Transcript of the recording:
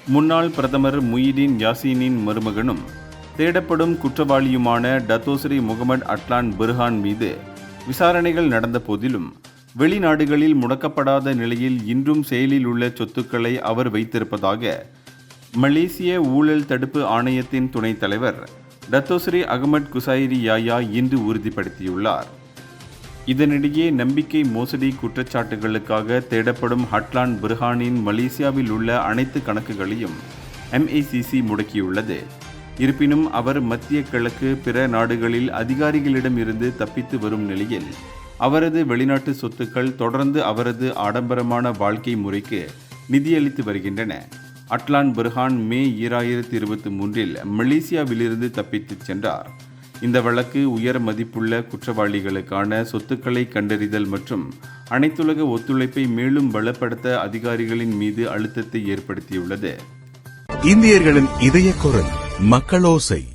முன்னாள் பிரதமர் முயிடின் யாசீனின் மருமகனும் தேடப்படும் குற்றவாளியுமான டத்தோஸ்ரீ முகமது அட்லான் பிர்ஹான் மீது விசாரணைகள் நடந்த போதிலும் வெளிநாடுகளில் முடக்கப்படாத நிலையில் இன்றும் செயலில் உள்ள சொத்துக்களை அவர் வைத்திருப்பதாக மலேசிய ஊழல் தடுப்பு ஆணையத்தின் துணைத் தலைவர் டத்தோஸ்ரீ அகமட் குசாயிரி யாயா இன்று உறுதிப்படுத்தியுள்ளார். இதனிடையே நம்பிக்கை மோசடி குற்றச்சாட்டுகளுக்காக தேடப்படும் அட்லான் பிர்ஹானின் மலேசியாவில் உள்ள அனைத்து கணக்குகளையும் MACC முடக்கியுள்ளது. இருப்பினும் அவர் மத்திய கிழக்கு பிற நாடுகளில் அதிகாரிகளிடம் இருந்து தப்பித்து வரும் நிலையில் அவரது வெளிநாட்டு சொத்துக்கள் தொடர்ந்து அவரது ஆடம்பரமான வாழ்க்கை முறைக்கு நிதியளித்து வருகின்றன. அட்லான் பிர்ஹான் மே 2023 மலேசியாவிலிருந்து தப்பித்துச் சென்றார். இந்த வழக்கு உயர் மதிப்புள்ள குற்றவாளிகளுக்கான சொத்துக்களை கண்டறிதல் மற்றும் அனைத்துலக ஒத்துழைப்பை மேலும் பலப்படுத்த அதிகாரிகளின் மீது அழுத்தத்தை ஏற்படுத்தியுள்ளது. இந்தியர்களின் இதய குரல் மக்களோசை.